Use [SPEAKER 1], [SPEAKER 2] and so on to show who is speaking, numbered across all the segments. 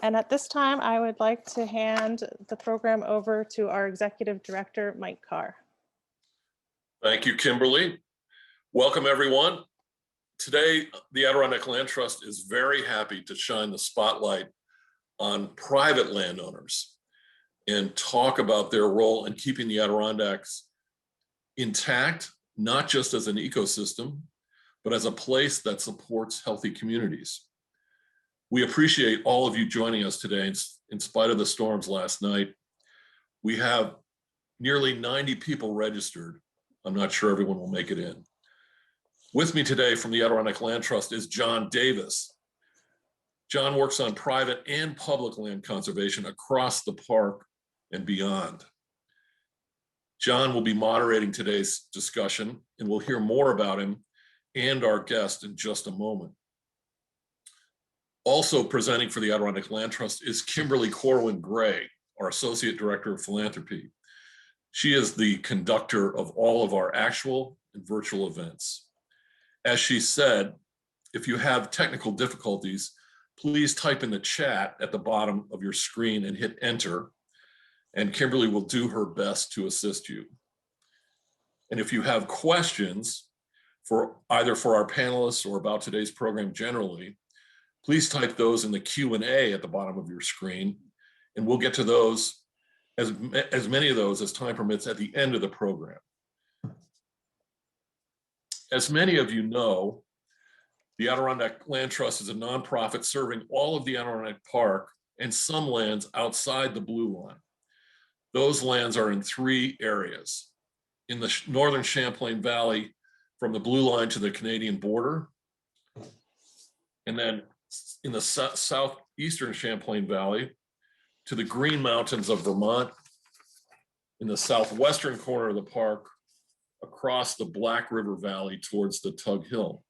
[SPEAKER 1] And at this time, I would like to hand the program over to our Executive Director, Mike Carr.
[SPEAKER 2] Thank you, Kimberly. Welcome, everyone. Today, the Adirondack Land Trust is very happy to shine the spotlight on private landowners and talk about their role in keeping the Adirondacks intact, not just as an ecosystem, but as a place that supports healthy communities. We appreciate all of you joining us today in spite of the storms last night. We have nearly 90 people registered. I'm not sure everyone will make it in. With me today from the Adirondack Land Trust is John Davis. John works on private and public land conservation across the park and beyond. John will be moderating today's discussion, and we'll hear more about him and our guest in just a moment. Also presenting for the Adirondack Land Trust is Kimberly Corwin Gray, our Associate Director of Philanthropy. She is the conductor of all of our actual and virtual events. As she said, if you have technical difficulties, please type in the chat at the bottom of your screen and hit enter, and Kimberly will do her best to assist you. And if you have questions for either for our panelists or about today's program generally, please type those in the Q&A at the bottom of your screen, and we'll get to those, as many of those as time permits at the end of the program. As many of you know, the Adirondack Land Trust is a nonprofit serving all of the Adirondack Park and some lands outside the blue line. Those lands are in three areas: in the northern Champlain Valley, from the blue line to the Canadian border, and then in the southeastern Champlain Valley to the Green Mountains of Vermont, in the southwestern corner of the park, across the Black River Valley towards the Tug Hill.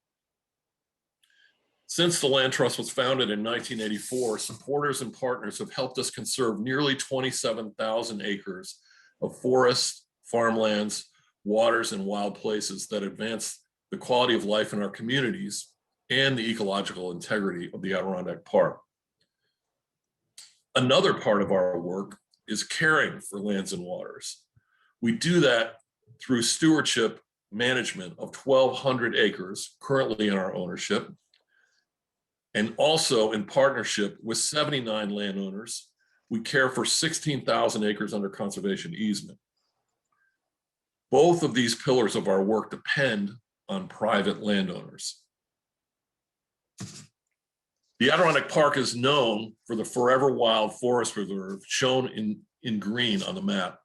[SPEAKER 2] Since the Land Trust was founded in 1984, supporters and partners have helped us conserve nearly 27,000 acres of forests, farmlands, waters, and wild places that advance the quality of life in our communities and the ecological integrity of the Adirondack Park. Another part of our work is caring for lands and waters. We do that through stewardship management of 1,200 acres currently in our ownership, and also in partnership with 79 landowners. We care for 16,000 acres under conservation easement. Both of these pillars of our work depend on private landowners. The Adirondack Park is known for the Forever Wild Forest Reserve, shown in green on the map,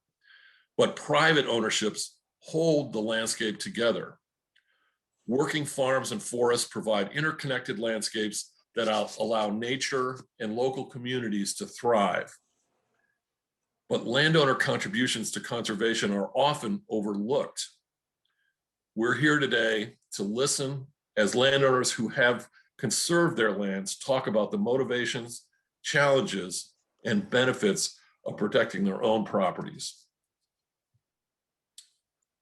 [SPEAKER 2] but private ownerships hold the landscape together. Working farms and forests provide interconnected landscapes that allow nature and local communities to thrive. But landowner contributions to conservation are often overlooked. We're here today to listen as landowners who have conserved their lands talk about the motivations, challenges, and benefits of protecting their own properties.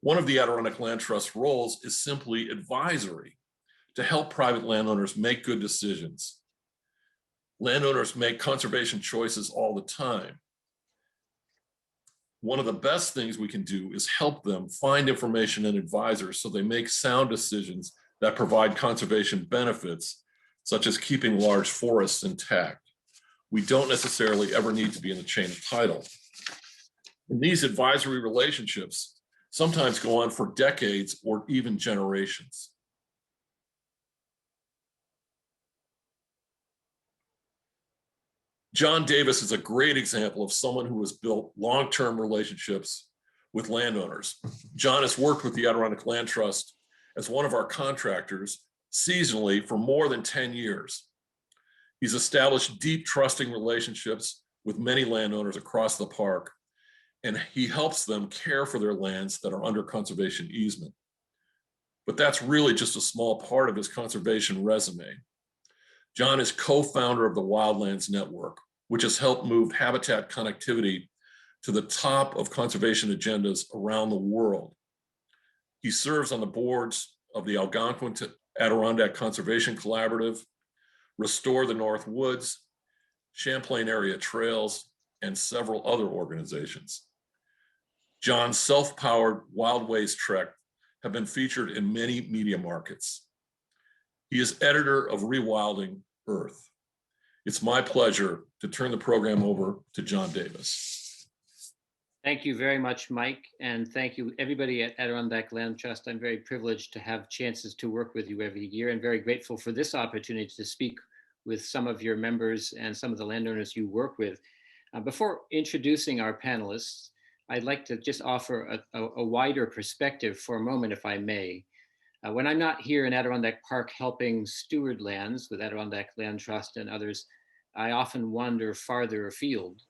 [SPEAKER 2] One of the Adirondack Land Trust roles is simply advisory, to help private landowners make good decisions. Landowners make conservation choices all the time. One of the best things we can do is help them find information and advisors so they make sound decisions that provide conservation benefits, such as keeping large forests intact. We don't necessarily ever need to be in the chain of title. And these advisory relationships sometimes go on for decades or even generations. John Davis is a great example of someone who has built long-term relationships with landowners. John has worked with the Adirondack Land Trust as one of our contractors seasonally for more than 10 years. He's established deep, trusting relationships with many landowners across the park, and he helps them care for their lands that are under conservation easement. But that's really just a small part of his conservation resume. John is co-founder of the Wildlands Network, which has helped move habitat connectivity to the top of conservation agendas around the world. He serves on the boards of the Algonquin to Adirondack Conservation Collaborative, Restore the North Woods, Champlain Area Trails, and several other organizations. John's self-powered Wild Ways Trek have been featured in many media markets. He is editor of Rewilding Earth. It's my pleasure to turn the program over to John Davis.
[SPEAKER 3] Thank you very much, Mike, and thank you everybody at Adirondack Land Trust. I'm very privileged to have chances to work with you every year and very grateful for this opportunity to speak with some of your members and some of the landowners you work with. Before introducing our panelists, I'd like to just offer a wider perspective for a moment, if I may. When I'm not here in Adirondack Park helping steward lands with Adirondack Land Trust and others, I often wander farther afield,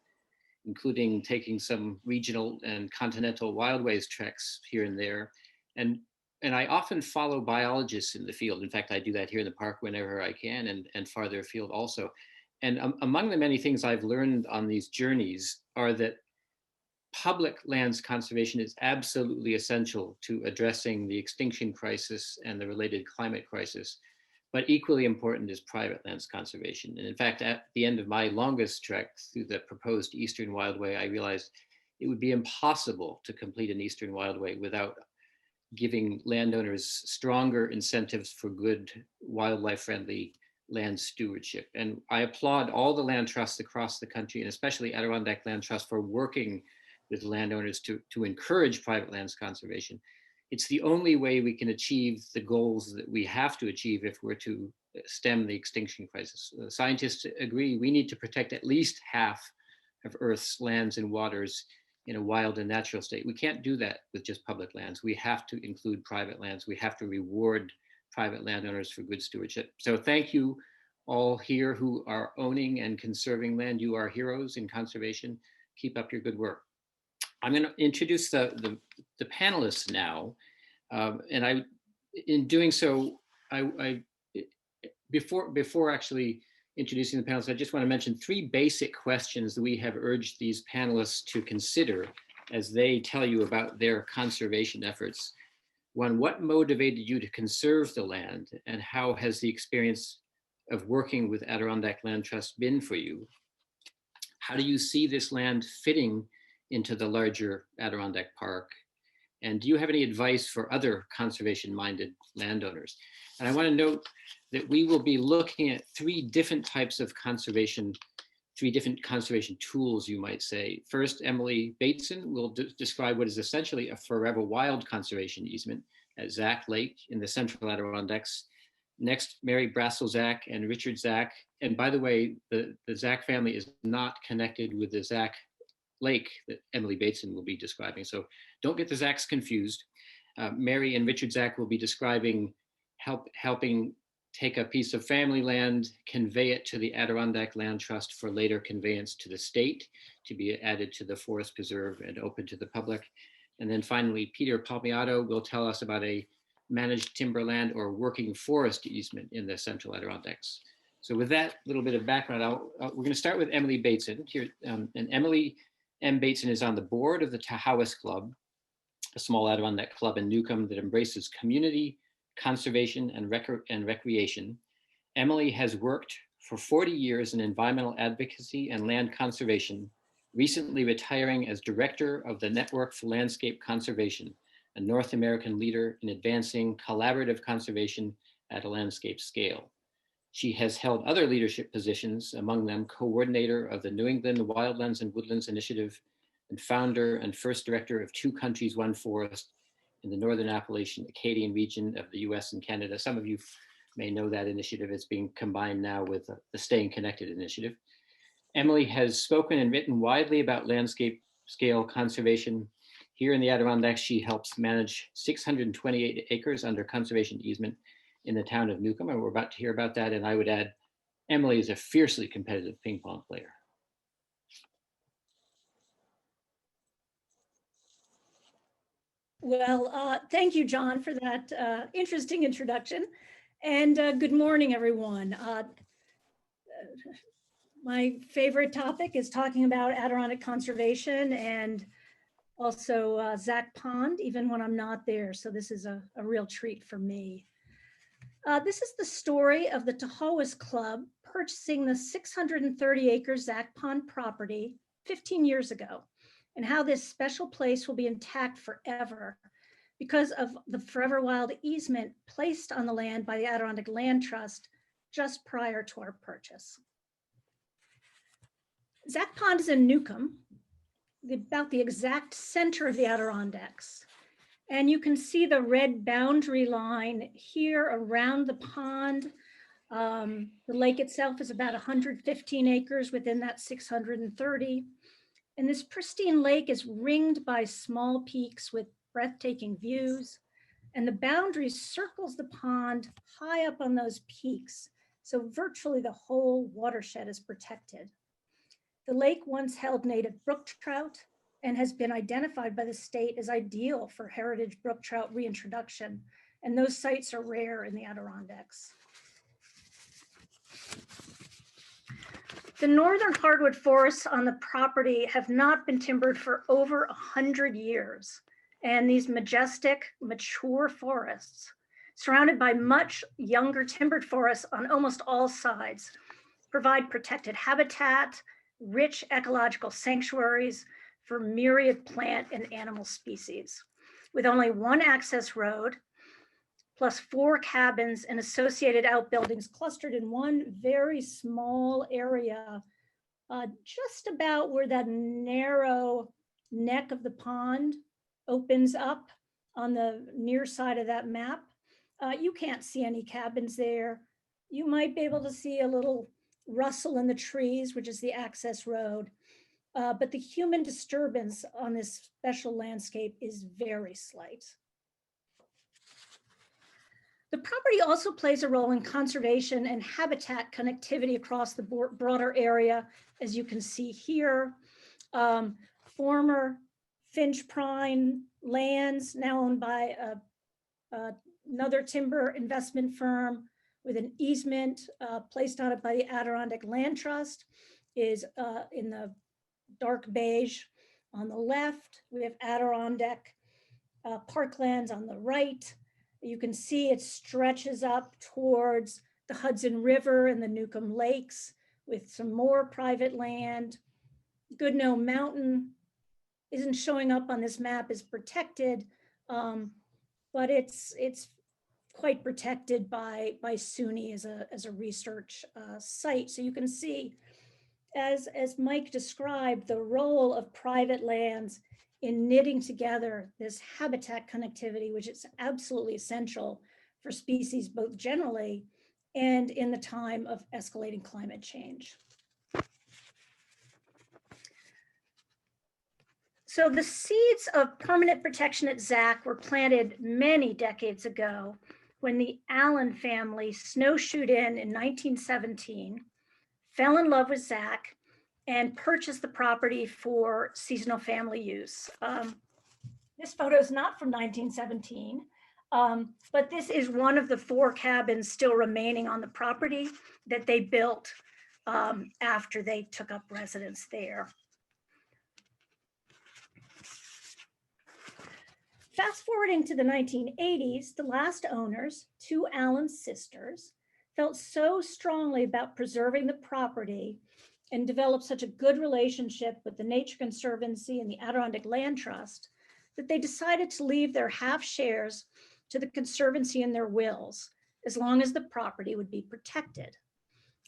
[SPEAKER 3] including taking some regional and continental wildways treks here and there. And I often follow biologists in the field. In fact, I do that here in the park whenever I can and farther afield also. And among the many things I've learned on these journeys are that public lands conservation is absolutely essential to addressing the extinction crisis and the related climate crisis. But equally important is private lands conservation. And in fact, at the end of my longest trek through the proposed Eastern Wildway, I realized it would be impossible to complete an Eastern Wildway without giving landowners stronger incentives for good wildlife-friendly land stewardship. And I applaud all the land trusts across the country, and especially Adirondack Land Trust, for working with landowners to encourage private lands conservation. It's the only way we can achieve the goals that we have to achieve if we're to stem the extinction crisis. Scientists agree we need to protect at least half of Earth's lands and waters in a wild and natural state. We can't do that with just public lands. We have to include private lands. We have to reward private landowners for good stewardship. So thank you all here who are owning and conserving land. You are heroes in conservation. Keep up your good work. I'm going to introduce the panelists now, and in doing so, before actually introducing the panelists, I just want to mention 3 basic questions that we have urged these panelists to consider as they tell you about their conservation efforts. 1, what motivated you to conserve the land, and how has the experience of working with Adirondack Land Trust been for you? How do you see this land fitting into the larger Adirondack Park? And do you have any advice for other conservation-minded landowners? And I want to note that we will be looking at 3 different types of conservation, 3 different conservation tools, you might say. First, Emily Bateson will describe what is essentially a forever wild conservation easement at Zack Lake in the central Adirondacks. Next, Mary Brassel-Zack and Richard Zack. And by the way, the Zack family is not connected with the Zack Lake that Emily Bateson will be describing. So don't get the Zacks confused. Mary and Richard Zack will be describing helping take a piece of family land, convey it to the Adirondack Land Trust for later conveyance to the state to be added to the forest preserve and open to the public. And then finally, Peter Palmiato will tell us about a managed timberland or working forest easement in the central Adirondacks. So with that little bit of background, we're going to start with Emily Bateson here. And Emily M. Bateson is on the board of the Tahowas Club, a small Adirondack club in Newcomb that embraces community, conservation, and recreation. Emily has worked for 40 years in environmental advocacy and land conservation, recently retiring as director of the Network for Landscape Conservation, a North American leader in advancing collaborative conservation at a landscape scale. She has held other leadership positions, among them coordinator of the New England Wildlands and Woodlands Initiative and founder and first director of 2 Countries, 1 Forest in the Northern Appalachian Acadian region of the US and Canada. Some of you may know that initiative is being combined now with the Staying Connected initiative. Emily has spoken and written widely about landscape scale conservation. Here in the Adirondacks, she helps manage 628 acres under conservation easement in the town of Newcomb, and we're about to hear about that. And I would add, Emily is a fiercely competitive ping pong player.
[SPEAKER 4] Well, thank you, John, for that interesting introduction. And good morning, everyone. My favorite topic is talking about Adirondack conservation and also Zack Pond, even when I'm not there. So this is a real treat for me. This is the story of the Tahowas Club purchasing the 630 acre Zach Pond property 15 years ago, and how this special place will be intact forever because of the Forever Wild easement placed on the land by the Adirondack Land Trust just prior to our purchase. Zach Pond is in Newcomb, about the exact center of the Adirondacks. And you can see the red boundary line here around the pond. The lake itself is about 115 acres within that 630. And this pristine lake is ringed by small peaks with breathtaking views. And the boundary circles the pond high up on those peaks. So virtually the whole watershed is protected. The lake once held native brook trout and has been identified by the state as ideal for heritage brook trout reintroduction. And those sites are rare in the Adirondacks. The northern hardwood forests on the property have not been timbered for over 100 years. And these majestic, mature forests, surrounded by much younger timbered forests on almost all sides, provide protected habitat, rich ecological sanctuaries for myriad plant and animal species, with only one access road, plus 4 cabins and associated outbuildings clustered in one very small area, just about where that narrow neck of the pond opens up on the near side of that map. You can't see any cabins there. You might be able to see a little rustle in the trees, which is the access road. But the human disturbance on this special landscape is very slight. The property also plays a role in conservation and habitat connectivity across the broader area, as you can see here. Former Finch Prine lands, now owned by another timber investment firm with an easement placed on it by the Adirondack Land Trust, is in the dark beige on the left. We have Adirondack Parklands on the right. You can see it stretches up towards the Hudson River and the Newcomb Lakes with some more private land. Goodnoe Mountain isn't showing up on this map as protected, but it's quite protected by SUNY as a research site. So you can see, as Mike described, the role of private lands in knitting together this habitat connectivity, which is absolutely essential for species both generally and in the time of escalating climate change. So the seeds of permanent protection at Zach were planted many decades ago when the Allen family snowshoed in 1917, fell in love with Zach, and purchased the property for seasonal family use. This photo is not from 1917, but this is one of the 4 cabins still remaining on the property that they built after they took up residence there. Fast forwarding to the 1980s, the last owners, 2 Allen sisters, felt so strongly about preserving the property and developed such a good relationship with the Nature Conservancy and the Adirondack Land Trust that they decided to leave their half shares to the Conservancy in their wills, as long as the property would be protected.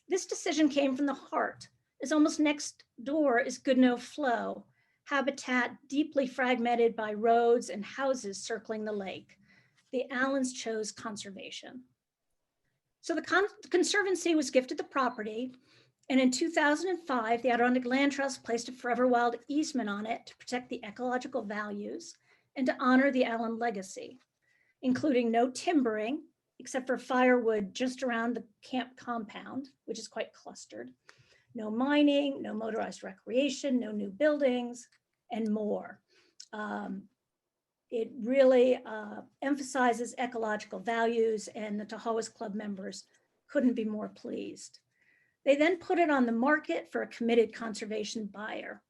[SPEAKER 4] This decision came from the heart, as almost next door is Goodnoe Flow, habitat deeply fragmented by roads and houses circling the lake. The Allens chose conservation. So the Conservancy was gifted the property, and in 2005, the Adirondack Land Trust placed a Forever Wild easement on it to protect the ecological values and to honor the Allen legacy, including no timbering, except for firewood just around the camp compound, which is quite clustered, no mining, no motorized recreation, no new buildings, and more. It really emphasizes ecological values, and the Tahowas Club members couldn't be more pleased. They then put it on the market for a committed conservation buyer.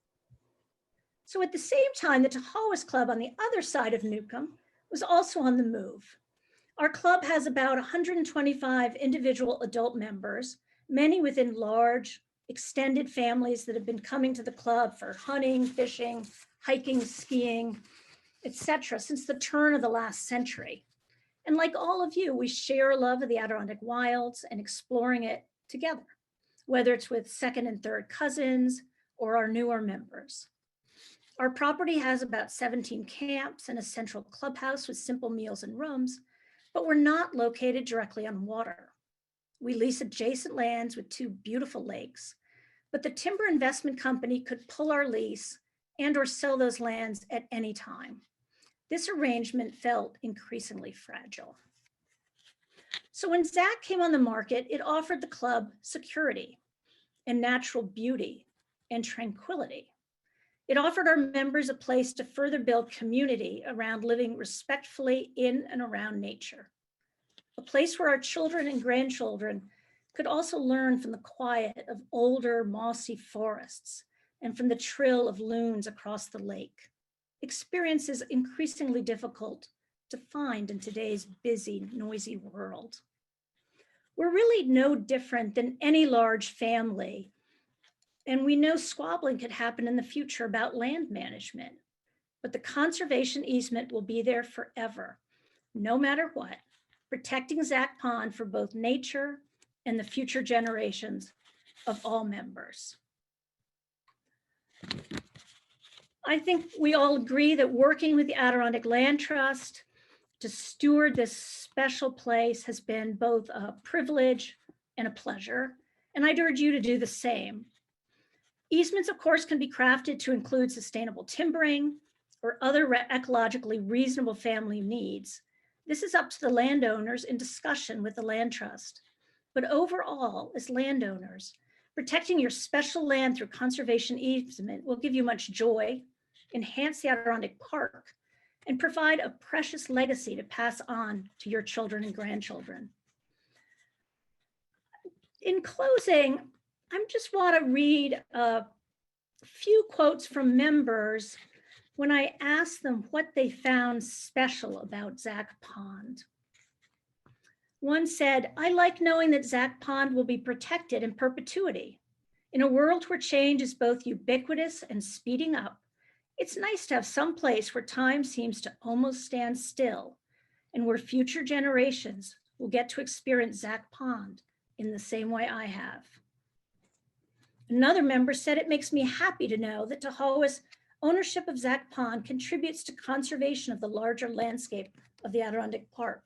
[SPEAKER 4] So at the same time, the Tahowas Club on the other side of Newcomb was also on the move. Our club has about 125 individual adult members many within large, extended families that have been coming to the club for hunting, fishing, hiking, skiing, etc., since the turn of the last century. And like all of you, we share a love of the Adirondack wilds and exploring it together, whether it's with second and third cousins or our newer members. Our property has about 17 camps and a central clubhouse with simple meals and rooms, but we're not located directly on water. We lease adjacent lands with 2 beautiful lakes, but the timber investment company could pull our lease and or sell those lands at any time. This arrangement felt increasingly fragile. So when Zach came on the market, it offered the club security and natural beauty and tranquility. It offered our members a place to further build community around living respectfully in and around nature. A place where our children and grandchildren could also learn from the quiet of older mossy forests and from the trill of loons across the lake. Experiences increasingly difficult to find in today's busy, noisy world. We're really no different than any large family, and we know squabbling could happen in the future about land management, but the conservation easement will be there forever, no matter what, protecting Zach Pond for both nature and the future generations of all members. I think we all agree that working with the Adirondack Land Trust to steward this special place has been both a privilege and a pleasure, and I'd urge you to do the same. Easements, of course, can be crafted to include sustainable timbering or other ecologically reasonable family needs. This is up to the landowners in discussion with the Land Trust. But overall, as landowners, protecting your special land through conservation easement will give you much joy, enhance the Adirondack Park, and provide a precious legacy to pass on to your children and grandchildren. In closing, I just want to read a few quotes from members when I asked them what they found special about Zach Pond. One said, "I like knowing that Zach Pond will be protected in perpetuity. In a world where change is both ubiquitous and speeding up, it's nice to have some place where time seems to almost stand still and where future generations will get to experience Zach Pond in the same way I have." Another member said, "It makes me happy to know that Tahoe's ownership of Zach Pond contributes to conservation of the larger landscape of the Adirondack Park.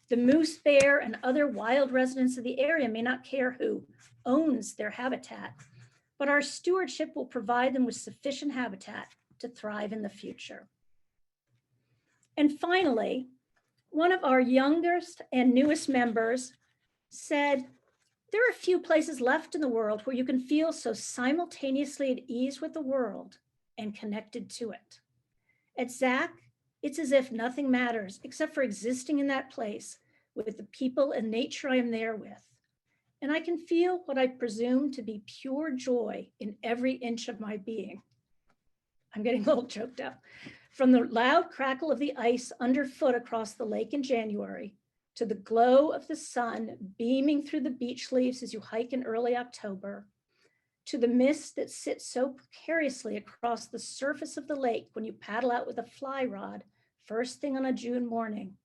[SPEAKER 4] The moose, bear, and other wild residents of the area may not care who owns their habitat, but our stewardship will provide them with sufficient habitat to thrive in the future." And finally, one of our youngest and newest members said, "There are few places left in the world where you can feel so simultaneously at ease with the world and connected to it. At Zach, it's as if nothing matters except for existing in that place with the people and nature I am there with. And I can feel what I presume to be pure joy in every inch of my being." I'm getting a little choked up. "From the loud crackle of the ice underfoot across the lake in January, to the glow of the sun beaming through the beech leaves as you hike in early October, to the mist that sits so precariously across the surface of the lake when you paddle out with a fly rod first thing on a June morning,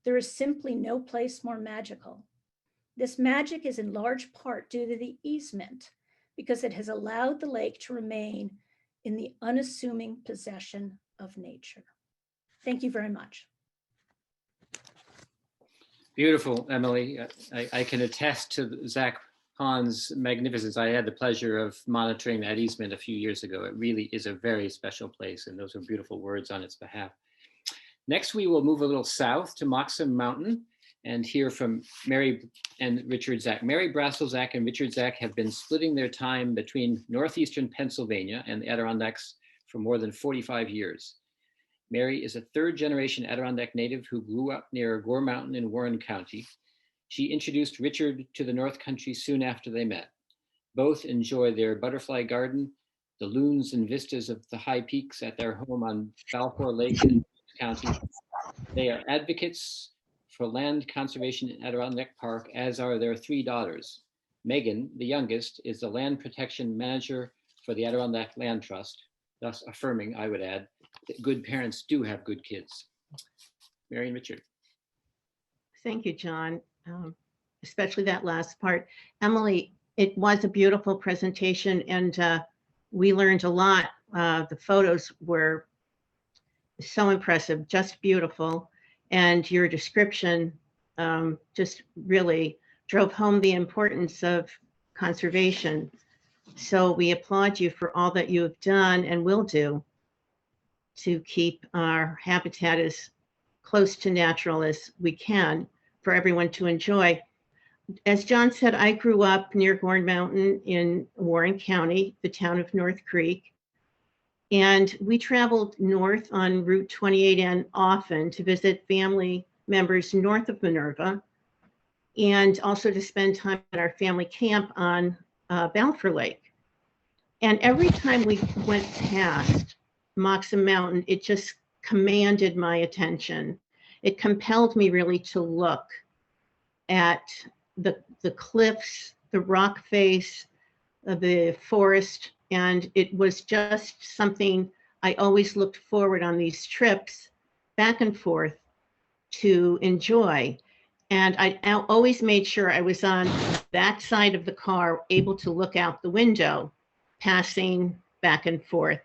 [SPEAKER 4] there is simply no place more magical. This magic is in large part due to the easement, because it has allowed the lake to remain in the unassuming possession of nature." Thank you very much.
[SPEAKER 3] Beautiful, Emily. I can attest to Zach Pond's magnificence. I had the pleasure of monitoring that easement a few years ago. It really is a very special place, and those are beautiful words on its behalf. Next, we will move a little south to Moxham Mountain and hear from Mary and Richard Zach. Mary Brassel Zach and Richard Zach have been splitting their time between northeastern Pennsylvania and the Adirondacks for more than 45 years. Mary is a third-generation Adirondack native who grew up near Gore Mountain in Warren County. She introduced Richard to the North Country soon after they met. Both enjoy their butterfly garden, the loons and vistas of the high peaks at their home on Balfour Lake in County. They are advocates for land conservation in Adirondack Park, as are their 3 daughters. Megan, the youngest, is the land protection manager for the Adirondack Land Trust, thus affirming, I would add, that good parents do have good kids. Mary and Richard.
[SPEAKER 5] Thank you, John. Especially that last part. Emily, it was a beautiful presentation and we learned a lot. The photos were so impressive, just beautiful. And your description just really drove home the importance of conservation. So we applaud you for all that you have done and will do to keep our habitat as close to natural as we can for everyone to enjoy. As John said, I grew up near Gorn Mountain in Warren County, the town of North Creek. And we traveled north on Route 28N often to visit family members north of Minerva and also to spend time at our family camp on Balfour Lake. And every time we went past Moxham Mountain, it just commanded my attention. It compelled me really to look at the cliffs, the rock face, the forest, and it was just something I always looked forward on these trips back and forth to enjoy. And I always made sure I was on that side of the car, able to look out the window, passing back and forth.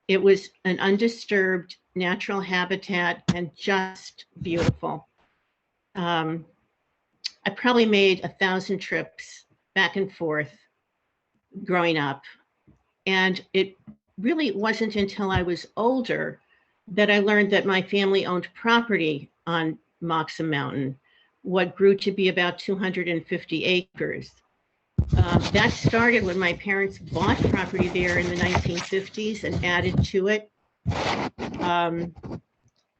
[SPEAKER 5] It was an undisturbed natural habitat and just beautiful. I probably made 1,000 trips back and forth growing up. And it really wasn't until I was older that I learned that my family owned property on Moxham Mountain, what grew to be about 250 acres. That started when my parents bought property there in the 1950s and added to it.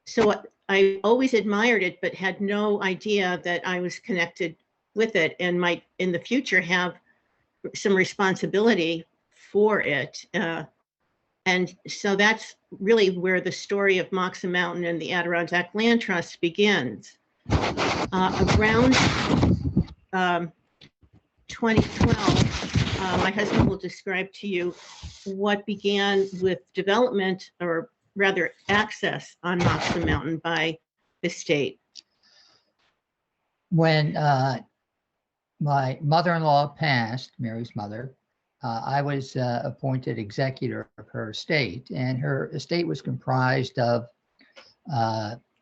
[SPEAKER 5] So I always admired it, but had no idea that I was connected with it and might in the future have some responsibility for it. And so that's really where the story of Moxham Mountain and the Adirondack Land Trust begins. Around 2012, my husband will describe to you what began with development, or rather access on Moxham Mountain by the state.
[SPEAKER 6] When my mother-in-law passed, Mary's mother, I was appointed executor of her estate, and her estate was comprised of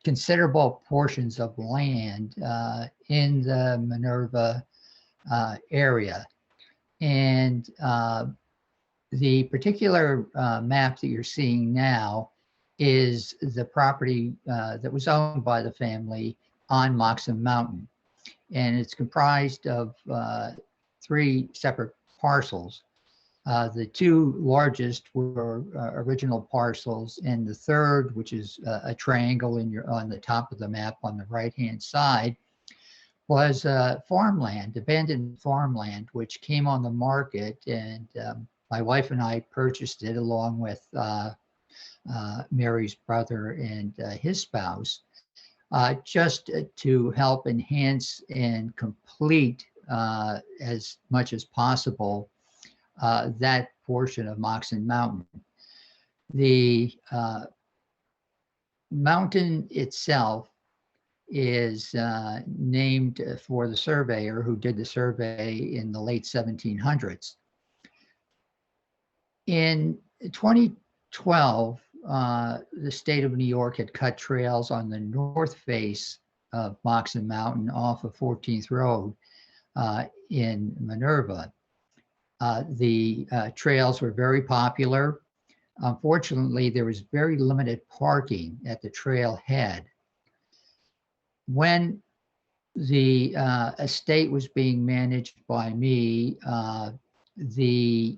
[SPEAKER 6] considerable portions of land in the Minerva area. And the particular map that you're seeing now is the property that was owned by the family on Moxham Mountain. And it's comprised of 3 separate parcels. The 2 largest were original parcels, and the third, which is a triangle on the top of the map on the right-hand side, was farmland, abandoned farmland, which came on the market, and my wife and I purchased it along with Mary's brother and his spouse, just to help enhance and complete as much as possible that portion of Moxham Mountain. The mountain itself is named for the surveyor who did the survey in the late 1700s. In 2012, the state of New York had cut trails on the north face of Moxham Mountain off of 14th Road in Minerva. The trails were very popular. Unfortunately, there was very limited parking at the trailhead. When the estate was being managed by me, the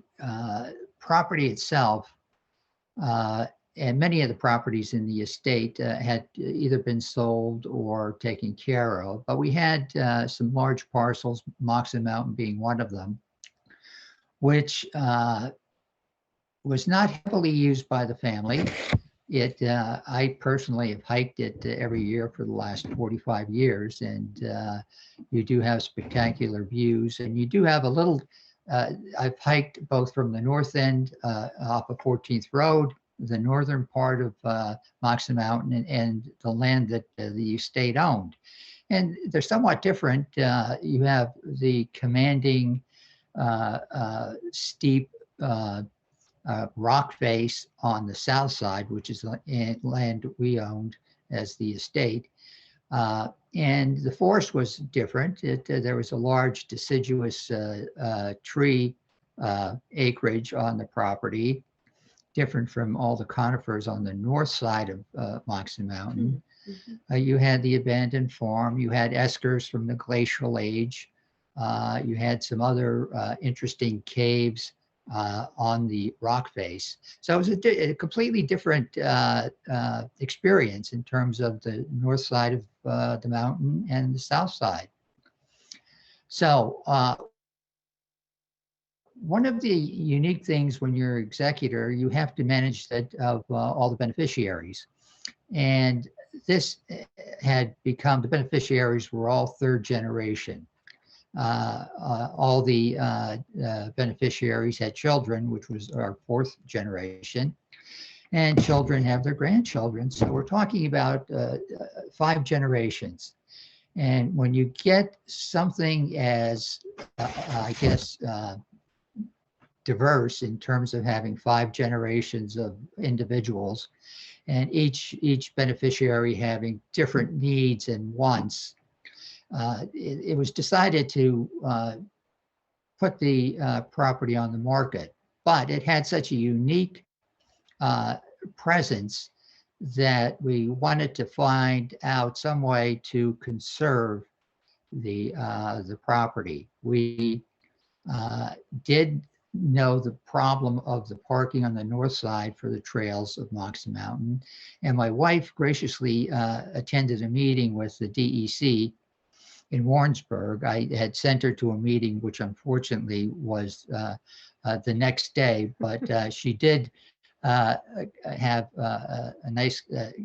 [SPEAKER 6] property itself and many of the properties in the estate had either been sold or taken care of, but we had some large parcels, Moxham Mountain being one of them, which was not heavily used by the family. I personally have hiked it every year for the last 45 years, and you do have spectacular views, and you do have a little. I've hiked both from the north end off of 14th Road, the northern part of Moxie Mountain, and the land that the estate owned. And they're somewhat different. You have the commanding steep rock face on the south side, which is land we owned as the estate. And the forest was different. There was a large deciduous tree acreage on the property, different from all the conifers on the north side of Moxie Mountain. You had the abandoned farm. You had eskers from the glacial age. You had some other interesting caves on the rock face. So it was a completely different experience in terms of the north side of the mountain and the south side. So one of the unique things when you're executor, you have to manage that of all the beneficiaries. And this had become, the beneficiaries were all third generation. All the beneficiaries had children, which was our fourth generation, and children have their grandchildren. So we're talking about 5 generations. And when you get something as, I guess, diverse in terms of having 5 generations of individuals, and each beneficiary having different needs and wants, it was decided to put the property on the market, but it had such a unique presence that we wanted to find out some way to conserve the property. We did know the problem of the parking on the north side for the trails of Moxie Mountain, and my wife graciously attended a meeting with the DEC in Warrensburg. I had sent her to a meeting, which unfortunately was the next day, but she did have a nice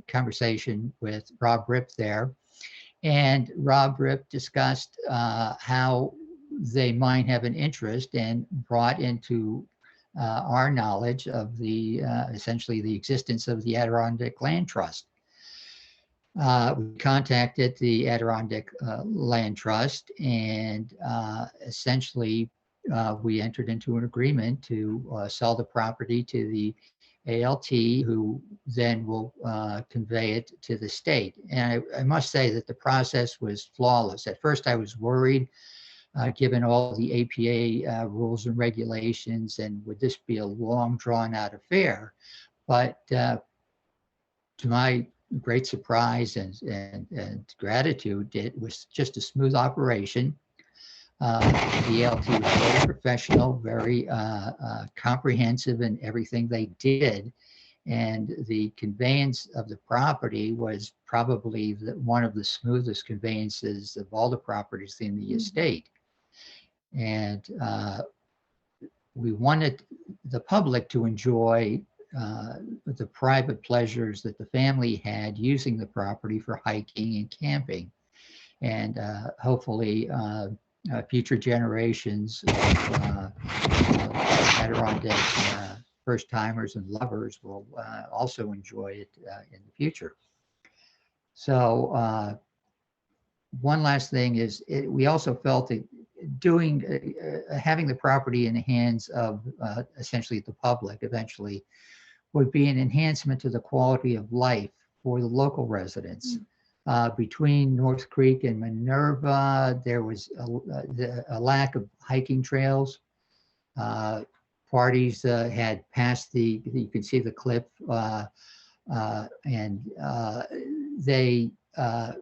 [SPEAKER 6] conversation with Rob Rip there. And Rob Rip discussed how they might have an interest and brought into our knowledge of the essentially the existence of the Adirondack Land Trust. We contacted the Adirondack Land Trust, and essentially we entered into an agreement to sell the property to the ALT, who then will convey it to the state. And I must say that the process was flawless. At first I was worried, given all the APA rules and regulations, and would this be a long drawn out affair? But to my great surprise and gratitude, it was just a smooth operation. The ALT was very professional, very comprehensive in everything they did. And the conveyance of the property was probably one of the smoothest conveyances of all the properties in the estate. And we wanted the public to enjoy the private pleasures that the family had using the property for hiking and camping. And hopefully future generations of Adirondack first timers and lovers will also enjoy it in the future. So one last thing is we also felt that having the property in the hands of essentially the public eventually would be an enhancement to the quality of life for the local residents. Between North Creek and Minerva, there was a lack of hiking trails. Parties had passed you can see the cliff, and they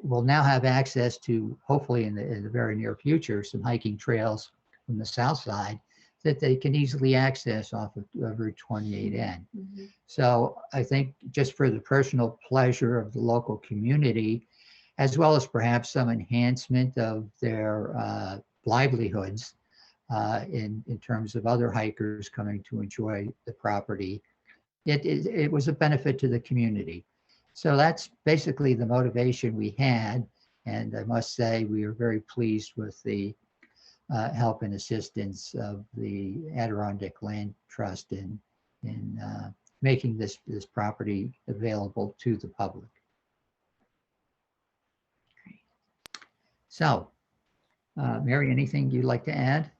[SPEAKER 6] will now have access to, hopefully in the very near future, some hiking trails from the south side that they can easily access off of Route 28N. So I think just for the personal pleasure of the local community, as well as perhaps some enhancement of their livelihoods in terms of other hikers coming to enjoy the property, it was a benefit to the community. So that's basically the motivation we had. And I must say, we were very pleased with the help and assistance of the Adirondack Land Trust in making this property available to the public. So, Mary, anything you'd like to add?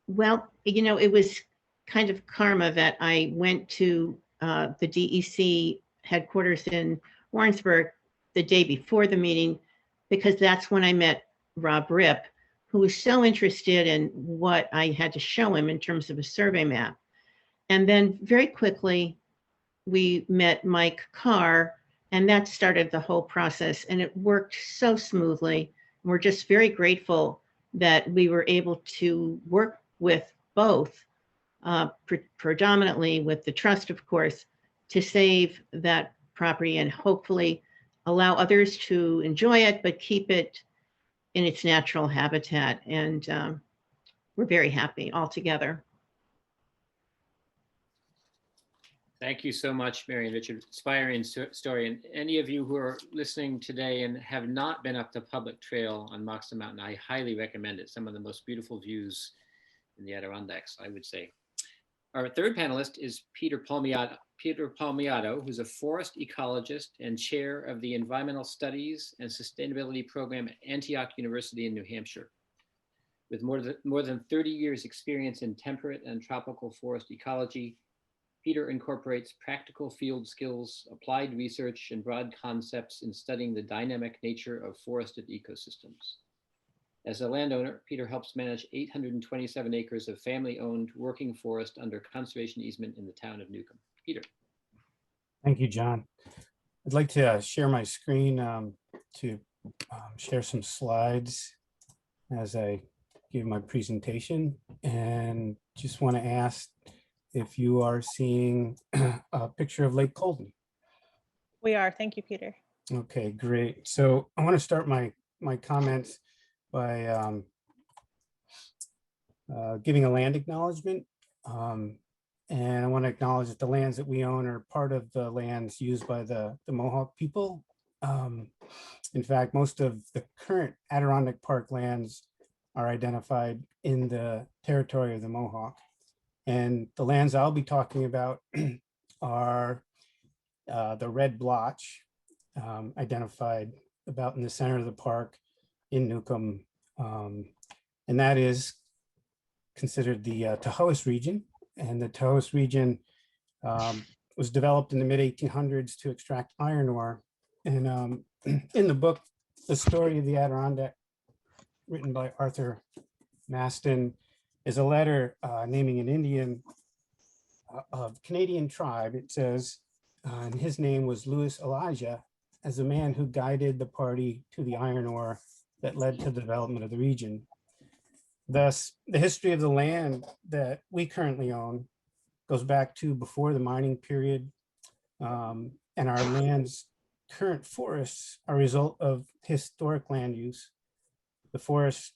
[SPEAKER 5] Well, it was kind of karma that I went to the DEC headquarters in Warrensburg the day before the meeting, because that's when I met Rob Ripp, who was so interested in what I had to show him in terms of a survey map. And then very quickly, we met Mike Carr, and that started the whole process, and it worked so smoothly. We're just very grateful that we were able to work with both, predominantly with the trust, of course, to save that property and hopefully allow others to enjoy it, but keep it in its natural habitat. And we're very happy all together.
[SPEAKER 3] Thank you so much, Mary and Richard. Inspiring story. And any of you who are listening today and have not been up the public trail on Moxon Mountain, I highly recommend it. Some of the most beautiful views in the Adirondacks, I would say. Our third panelist is Peter Palmiato, who's a forest ecologist and chair of the Environmental Studies and Sustainability Program at Antioch University in New Hampshire. With more than 30 years experience in temperate and tropical forest ecology, Peter incorporates practical field skills, applied research, and broad concepts in studying the dynamic nature of forested ecosystems. As a landowner, Peter helps manage 827 acres of family-owned working forest under conservation easement in the town of Newcomb. Peter.
[SPEAKER 7] Thank you, John. I'd like to share my screen to share some slides as I give my presentation, and just want to ask if you are seeing a picture of Lake Colden.
[SPEAKER 1] We are. Thank you, Peter.
[SPEAKER 7] Okay, great. So I want to start my comments by giving a land acknowledgement. And I want to acknowledge that the lands that we own are part of the lands used by the Mohawk people. In fact, most of the current Adirondack Park lands are identified in the territory of the Mohawk. And the lands I'll be talking about are the red blotch, identified about in the center of the park in Newcomb. And that is considered the Tahoe region. And the Tahoe region was developed in the mid-1800s to extract iron ore. And in the book, The Story of the Adirondack, written by Arthur Maston, is a letter naming an Indian of Canadian tribe. It says, and his name was Louis Elijah, as a man who guided the party to the iron ore that led to the development of the region. Thus, the history of the land that we currently own goes back to before the mining period, and our land's current forests are a result of historic land use. The forests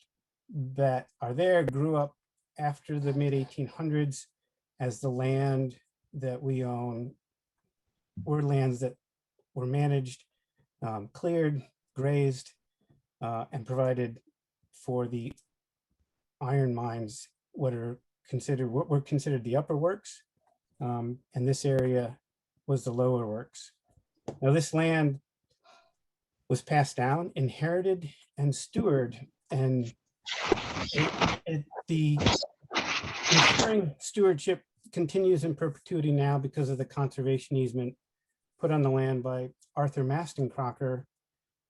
[SPEAKER 7] that are there grew up after the mid-1800s, as the land that we own were lands that were managed, cleared, grazed, and provided for the iron mines, what were considered the upper works, and this area was the lower works. Now, this land was passed down, inherited, and stewarded, and the ensuring stewardship continues in perpetuity now because of the conservation easement put on the land by Arthur Maston Crocker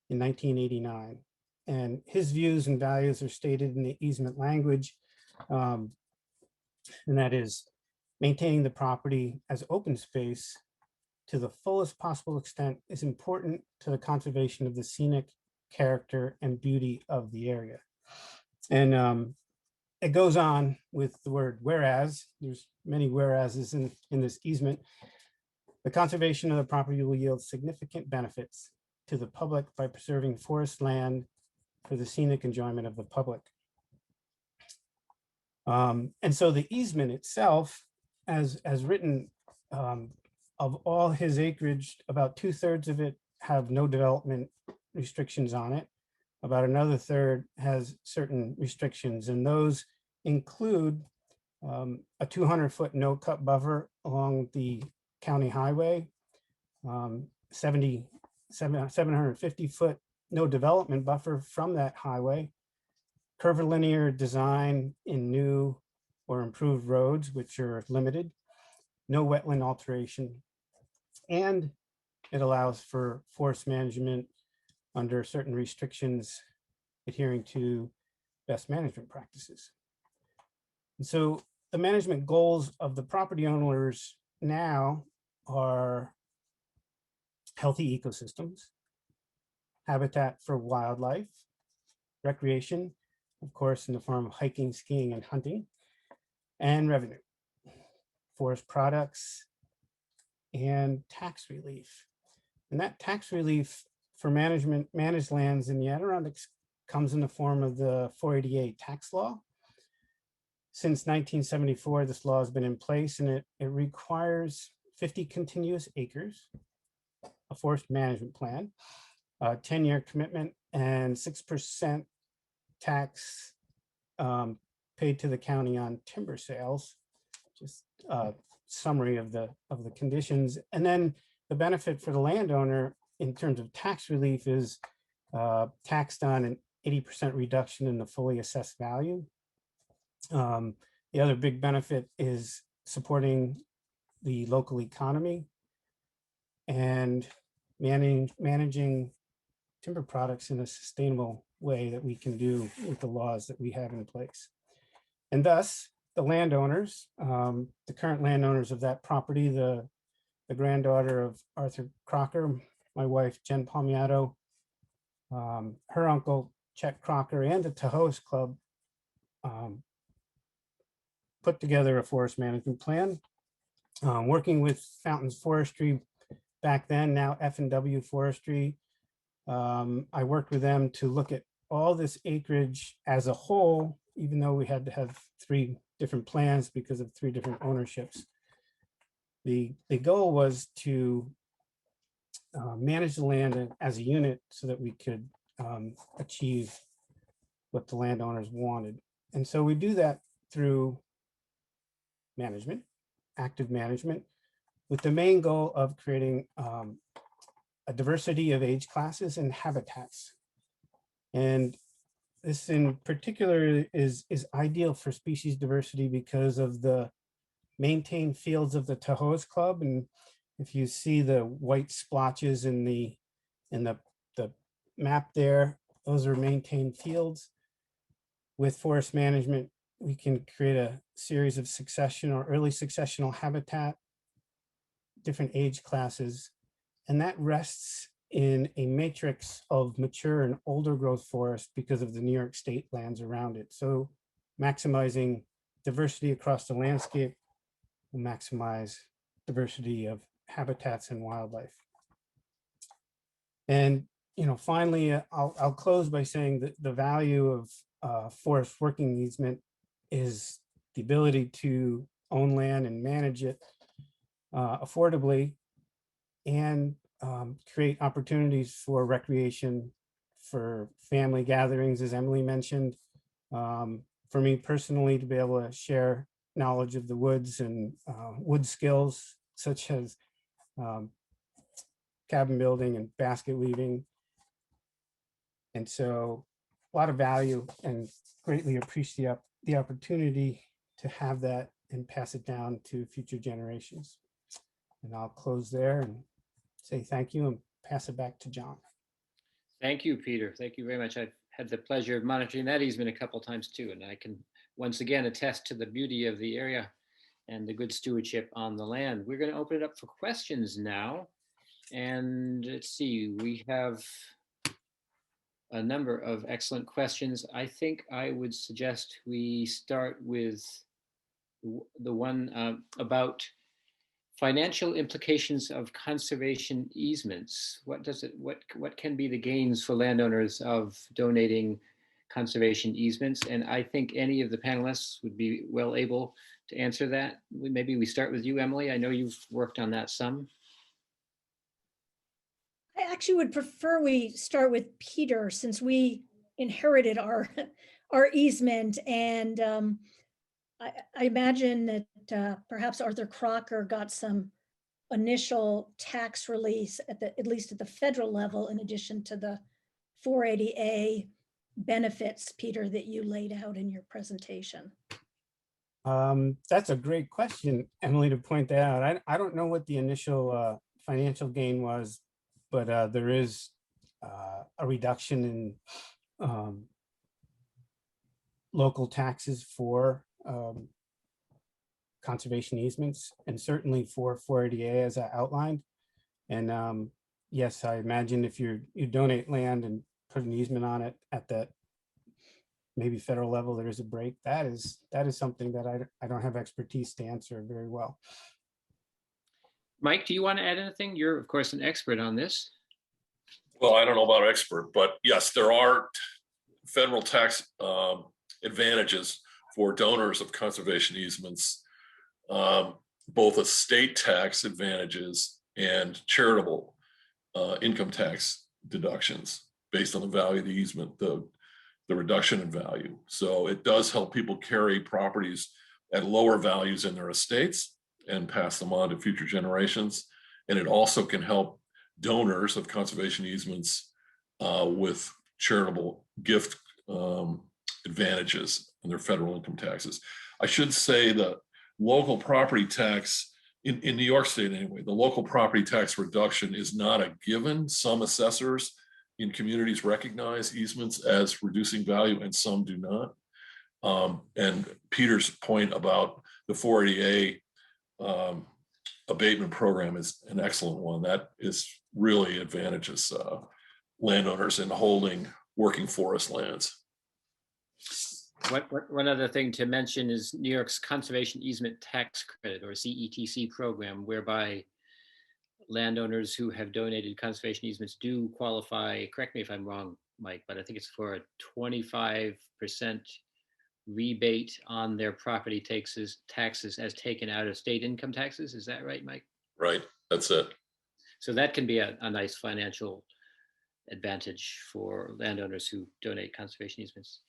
[SPEAKER 7] in 1989. And his views and values are stated in the easement language, and that is maintaining the property as open space to the fullest possible extent is important to the conservation of the scenic character and beauty of the area. And it goes on with the word whereas. There's many whereases in this easement. The conservation of the property will yield significant benefits to the public by preserving forest land for the scenic enjoyment of the public. And so the easement itself, as written of all his acreage, about 2/3 of it have no development restrictions on it. About another third has certain restrictions, and those include a 200-foot no-cut buffer along the county highway, 750-foot no development buffer from that highway, curvilinear design in new or improved roads, which are limited, no wetland alteration, and it allows for forest management under certain restrictions adhering to best management practices. And so the management goals of the property owners now are healthy ecosystems, habitat for wildlife, recreation, of course, in the form of hiking, skiing, and hunting, and revenue, forest products, and tax relief. And that tax relief for managed lands in the Adirondacks comes in the form of the 488 tax law. Since 1974, this law has been in place, and it requires 50 continuous acres, a forest management plan, a 10-year commitment, and 6% tax paid to the county on timber sales. Just a summary of the conditions. And then the benefit for the landowner in terms of tax relief is taxed on an 80% reduction in the fully assessed value. The other big benefit is supporting the local economy and managing timber products in a sustainable way that we can do with the laws that we have in place. And thus, the landowners, the current landowners of that property, the granddaughter of Arthur Crocker, my wife, Jen Palmiato, her uncle, Chet Crocker, and the Tahoe's Club put together a forest management plan, working with Fountains Forestry back then, now F&W Forestry. I worked with them to look at all this acreage as a whole, even though we had to have 3 different plans because of 3 different ownerships. The goal was to manage the land as a unit so that we could achieve what the landowners wanted. And so we do that through management, active management, with the main goal of creating a diversity of age classes and habitats. And this in particular is ideal for species diversity because of the maintained fields of the Tahoe's Club. And if you see the white splotches in the map there, those are maintained fields. With forest management, we can create a series of succession or early successional habitat, different age classes, and that rests in a matrix of mature and older growth forest because of the New York State lands around it. So maximizing diversity across the landscape will maximize diversity of habitats and wildlife. And finally, I'll close by saying that the value of forest working easement is the ability to own land and manage it affordably, and create opportunities for recreation, for family gatherings, as Emily mentioned. For me personally, to be able to share knowledge of the woods and wood skills, such as cabin building and basket weaving. And so a lot of value, and greatly appreciate the opportunity to have that and pass it down to future generations. And I'll close there and say thank you and pass it back to John.
[SPEAKER 3] Thank you, Peter. Thank you very much. I've had the pleasure of monitoring that easement a couple of times too, and I can once again attest to the beauty of the area and the good stewardship on the land. We're going to open it up for questions now. And let's see, we have a number of excellent questions. I think I would suggest we start with the one about financial implications of conservation easements. What can be the gains for landowners of donating conservation easements. And I think any of the panelists would be well able to answer that. Maybe we start with you, Emily. I know you've worked on that some.
[SPEAKER 4] I actually would prefer we start with Peter since we inherited our our easement, and I imagine that perhaps Arthur Crocker got some initial tax release at least at the federal level, in addition to the 480A benefits, Peter, that you laid out in your presentation.
[SPEAKER 7] That's a great question, Emily, to point that out. I don't know what the initial financial gain was, but there is a reduction in local taxes for conservation easements, and certainly for 480A as I outlined. And yes, I imagine if you donate land and put an easement on it at that maybe federal level, there is a break. That is something that I don't have expertise to answer very well.
[SPEAKER 3] Mike, do you want to add anything? You're, of course, an expert on this.
[SPEAKER 2] Well, I don't know about expert, but yes, there are federal tax advantages for donors of conservation easements, both estate tax advantages and charitable income tax deductions based on the value of the easement, the reduction in value. So it does help people carry properties at lower values in their estates and pass them on to future generations. And it also can help donors of conservation easements with charitable gift advantages in their federal income taxes. I should say the local property tax in New York State anyway, the local property tax reduction is not a given. Some assessors in communities recognize easements as reducing value and some do not. And Peter's point about the 480A abatement program is an excellent one. That is really advantages landowners in holding working forest lands.
[SPEAKER 3] One other thing to mention is New York's Conservation Easement Tax Credit, or CETC program, whereby landowners who have donated conservation easements do qualify, correct me if I'm wrong, Mike, but I think it's for a 25% rebate on their property taxes as taken out of state income taxes. Is that right, Mike?
[SPEAKER 2] Right, that's it.
[SPEAKER 3] So that can be a nice financial advantage for landowners who donate conservation easements.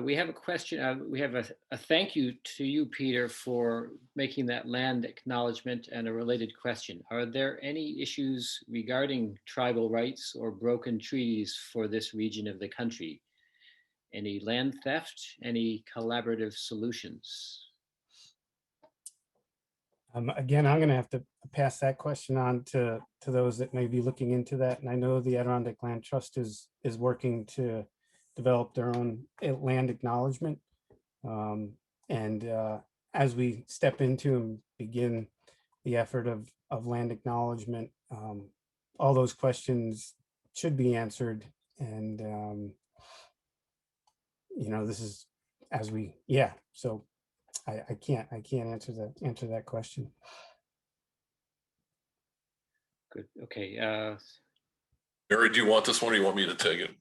[SPEAKER 3] We have a question. We have a thank you to you, Peter, for making that land acknowledgement, and a related question. Are there any issues regarding tribal rights or broken treaties for this region of the country? Any land theft? Any collaborative solutions?
[SPEAKER 7] Again, I'm going to have to pass that question on to those that may be looking into that. And I know the Adirondack Land Trust is working to develop their own land acknowledgement. As we step into and begin the effort of land acknowledgement, all those questions should be answered. And this is as we, so I can't answer that question.
[SPEAKER 3] Good. Okay.
[SPEAKER 2] Mary, do you want this one or you want me to take it?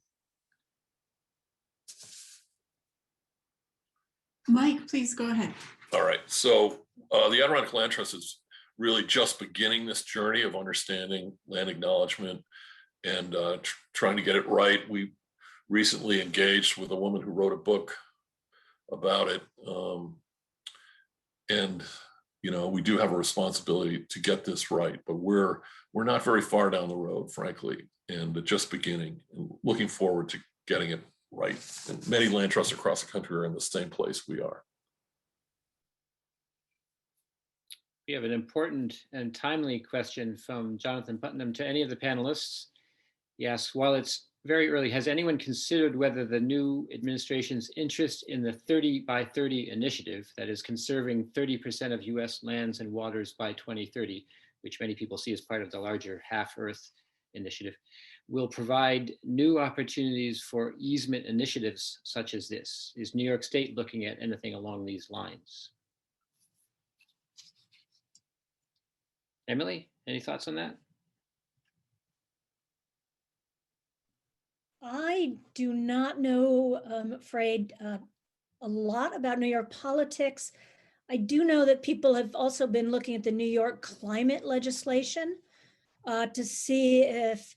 [SPEAKER 8] Mike, please go ahead.
[SPEAKER 2] All right. So the Adirondack Land Trust is really just beginning this journey of understanding land acknowledgement and trying to get it right. We recently engaged with a woman who wrote a book about it. And we do have a responsibility to get this right, but we're not very far down the road, frankly, and just beginning and looking forward to getting it right. And many land trusts across the country are in the same place we are.
[SPEAKER 3] We have an important and timely question from Jonathan Putnam to any of the panelists. He asks, while it's very early, has anyone considered whether the new administration's interest in the 30 by 30 initiative, that is conserving 30% of US lands and waters by 2030, which many people see as part of the larger Half Earth initiative, will provide new opportunities for easement initiatives such as this? Is New York State looking at anything along these lines? Emily, any thoughts on that?
[SPEAKER 4] I do not know, I'm afraid, a lot about New York politics. I do know that people have also been looking at the New York climate legislation to see if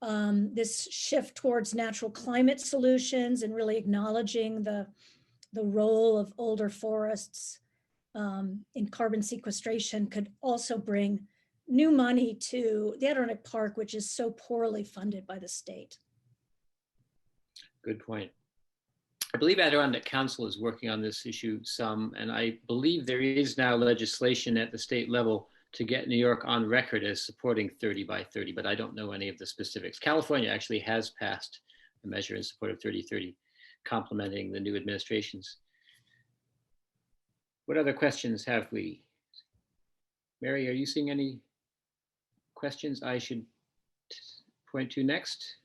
[SPEAKER 4] this shift towards natural climate solutions and really acknowledging the role of older forests in carbon sequestration could also bring new money to the Adirondack Park, which is so poorly funded by the state.
[SPEAKER 3] Good point. I believe Adirondack Council is working on this issue some, and I believe there is now legislation at the state level to get New York on record as supporting 30 by 30, but I don't know any of the specifics. California actually has passed a measure in support of 30-30, complementing the new administrations. What other questions have we? Mary, are you seeing any questions I should point to next?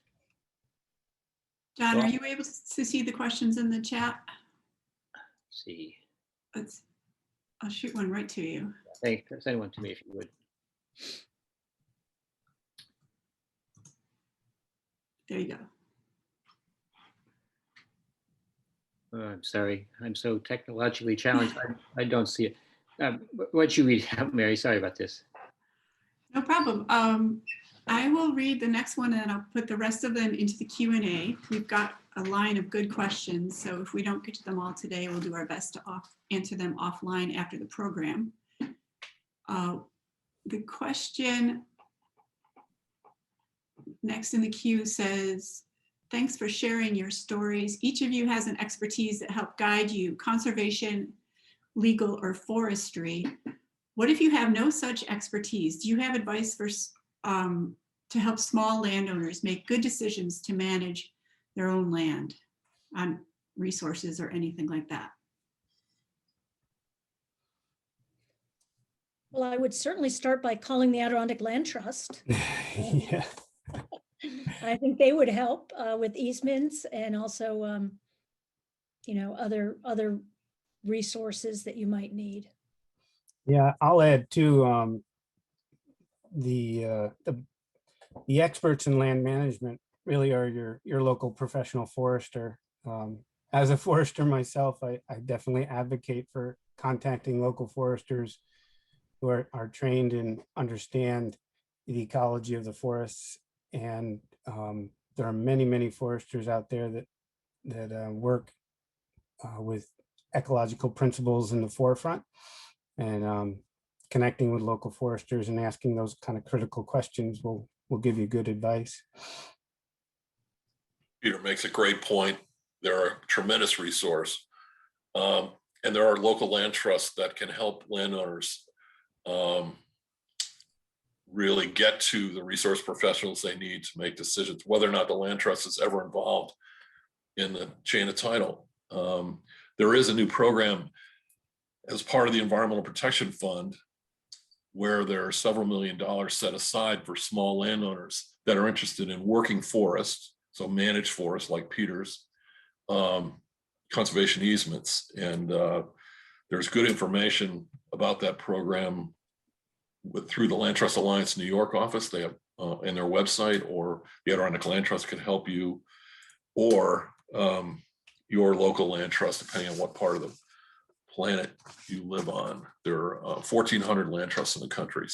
[SPEAKER 8] John,
[SPEAKER 3] Well-
[SPEAKER 8] are you able to see the questions in the chat?
[SPEAKER 3] Let's see.
[SPEAKER 8] I'll shoot one right to you.
[SPEAKER 3] Send one to me if you would.
[SPEAKER 8] There you go.
[SPEAKER 3] Oh, I'm sorry. I'm so technologically challenged. I don't see it. What'd you read out, Mary? Sorry about this.
[SPEAKER 8] No problem. I will read the next one and I'll put the rest of them into the Q&A. We've got a line of good questions, so if we don't get to them all today, we'll do our best to answer them offline after the program. The question next in the queue says, thanks for sharing your stories. Each of you has an expertise that helped guide you, conservation, legal, or forestry. What if you have no such expertise? Do you have advice for to help small landowners make good decisions to manage their own land on resources or anything like that?
[SPEAKER 4] Well, I would certainly start by calling the Adirondack Land Trust.
[SPEAKER 7] Yeah.
[SPEAKER 4] I think they would help with easements and also, other resources that you might need.
[SPEAKER 7] Yeah, I'll add too, the experts in land management really are your local professional forester. As a forester myself, I definitely advocate for contacting local foresters who are trained and understand the ecology of the forests. And there are many foresters out there that work with ecological principles in the forefront, and connecting with local foresters and asking those kind of critical questions will give you good advice.
[SPEAKER 2] Peter makes a great point. They're a tremendous resource. And there are local land trusts that can help landowners really get to the resource professionals they need to make decisions, whether or not the land trust is ever involved in the chain of title. There is a new program as part of the Environmental Protection Fund where there are several $million set aside for small landowners that are interested in working forests, so managed forests like Peter's, conservation easements. And there's good information about that program through the Land Trust Alliance New York office. They have in their website, or the Adirondack Land Trust can help you, or your local land trust, depending on what part of the planet you live on. There are 1,400 land trusts in the country,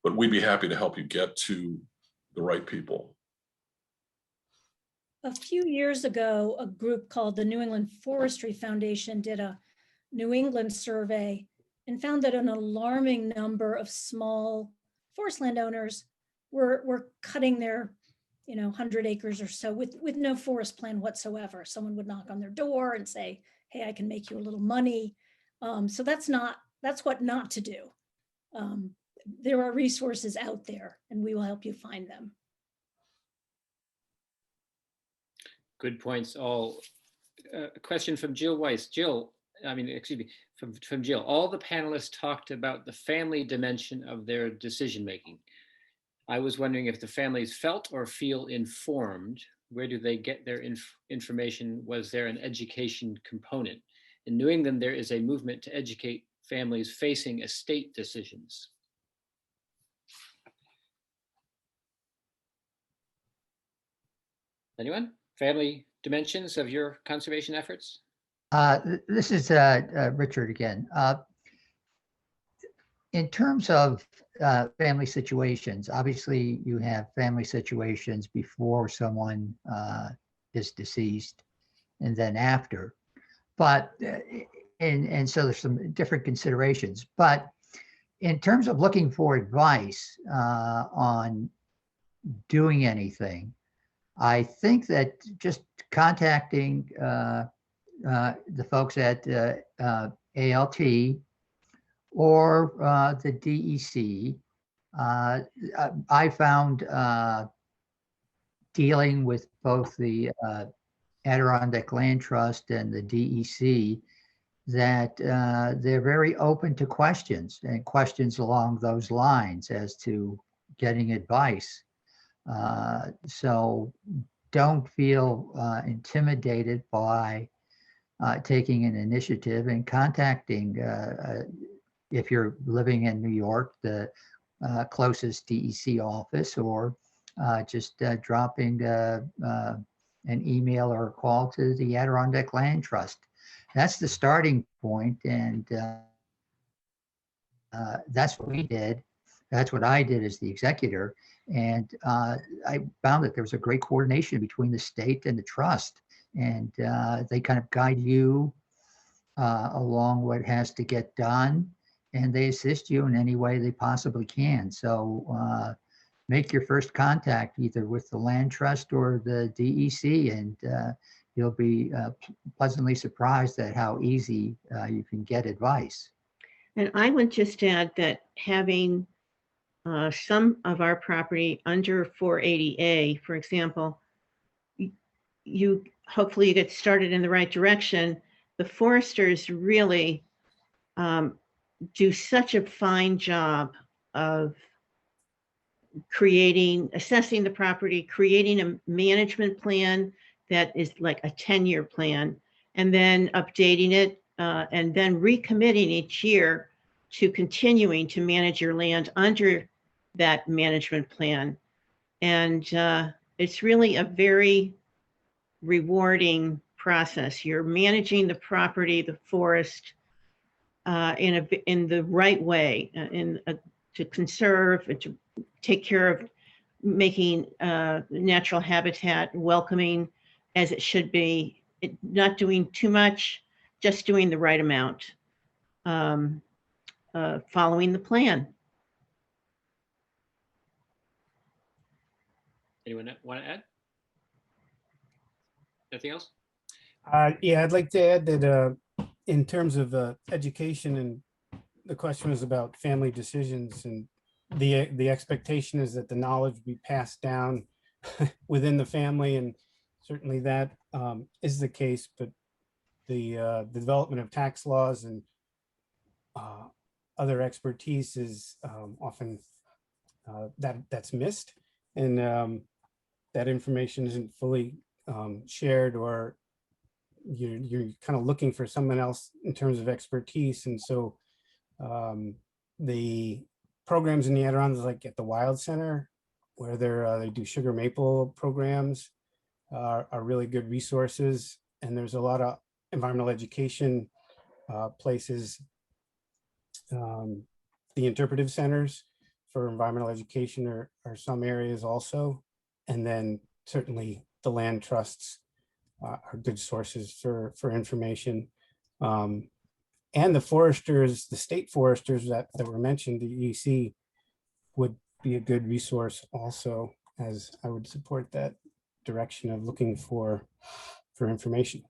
[SPEAKER 2] but we'd be happy to help you get to the right people.
[SPEAKER 4] A few years ago, a group called the New England Forestry Foundation did a New England survey and found that an alarming number of small forest landowners were cutting their 100 acres or so with no forest plan whatsoever. Someone would knock on their door and say, hey, I can make you a little money. So that's what not to do. There are resources out there and we will help you find them.
[SPEAKER 3] Good points all. A question from Jill Weiss. From Jill. All the panelists talked about the family dimension of their decision making. I was wondering if the families felt or feel informed. Where do they get their information? Was there an education component? In New England, there is a movement to educate families facing estate decisions. Anyone? Family dimensions of your conservation efforts?
[SPEAKER 6] This is Richard again. In terms of family situations, obviously you have family situations before someone is deceased and then after. But, and so there's some different considerations. But in terms of looking for advice on doing anything, I think that just contacting the folks at ALT or the DEC. I found dealing with both the Adirondack Land Trust and the DEC that they're very open to questions and questions along those lines as to getting advice. So don't feel intimidated by taking an initiative and contacting, if you're living in New York, the closest DEC office, or just dropping an email or a call to the Adirondack Land Trust. That's the starting point, and that's what we did. That's what I did as the executor, and I found that there was a great coordination between the state and the trust, and they kind of guide you along what has to get done, and they assist you in any way they possibly can. So make your first contact either with the Land Trust or the DEC, and you'll be pleasantly surprised at how easy you can get advice.
[SPEAKER 5] And I would just add that having some of our property under 480A, for example, you hopefully you get started in the right direction. The foresters really do such a fine job of assessing the property, creating a management plan that is like a 10-year plan, and then updating it, and then recommitting each year to continuing to manage your land under that management plan. And it's really a very rewarding process. You're managing the property, the forest, in the right way, to conserve and to take care of making natural habitat welcoming as it should be, not doing too much, just doing the right amount, following the plan.
[SPEAKER 3] Anyone want to add? Anything else?
[SPEAKER 7] Yeah, I'd like to add that in terms of education, and the question was about family decisions, and the expectation is that the knowledge be passed down within the family, and certainly that is the case. But the development of tax laws and other expertise is often that's missed, and that information isn't fully shared, or you're kind of looking for someone else in terms of expertise. And so the programs in the Adirondacks, like at the Wild Center, where they do sugar maple programs, are really good resources. And there's a lot of environmental education places. The interpretive centers for environmental education are some areas also. And then certainly the land trusts are good sources for information. And the foresters, the state foresters that were mentioned, the EC, would be a good resource also, as I would support that direction of looking for information.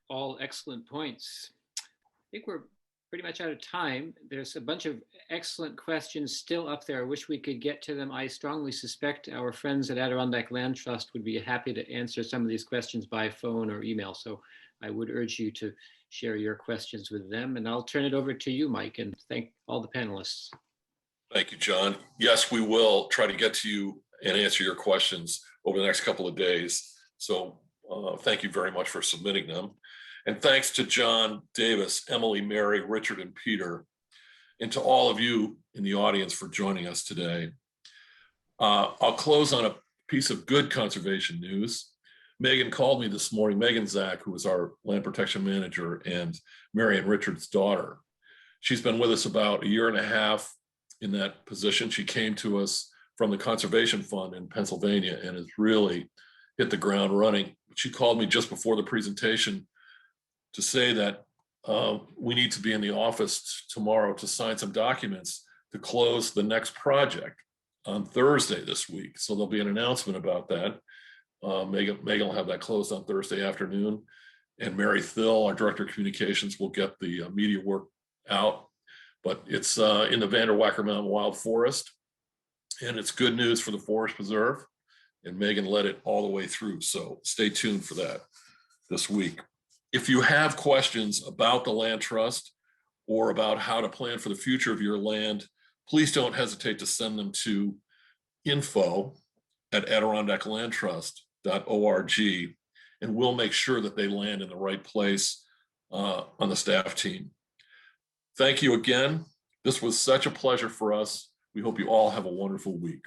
[SPEAKER 3] All excellent points. I think we're pretty much out of time. There's a bunch of excellent questions still up there. I wish we could get to them. I strongly suspect our friends at Adirondack Land Trust would be happy to answer some of these questions by phone or email. So I would urge you to share your questions with them. And I'll turn it over to you, Mike, and thank all the panelists.
[SPEAKER 2] Thank you, John. Yes, we will try to get to you and answer your questions over the next couple of days. So thank you very much for submitting them. And thanks to John, Davis, Emily, Mary, Richard, and Peter, and to all of you in the audience for joining us today. I'll close on a piece of good conservation news. Megan called me this morning, Megan Zach, who is our land protection manager, and Marion Richards' daughter. She's been with us about 1.5 years in that position. She came to us from the Conservation Fund in Pennsylvania and has really hit the ground running. She called me just before the presentation to say that we need to be in the office tomorrow to sign some documents to close the next project on Thursday this week. So there'll be an announcement about that. Megan will have that closed on Thursday afternoon. And Mary Thill, our Director of Communications, will get the media work out. But it's in the Vanderwacker Mountain Wild Forest. And it's good news for the Forest Preserve. And Megan led it all the way through. So stay tuned for that this week. If you have questions about the land trust or about how to plan for the future of your land, please don't hesitate to send them to info@adirondacklandtrust.org, and we'll make sure that they land in the right place on the staff team. Thank you again. This was such a pleasure for us. We hope you all have a wonderful week.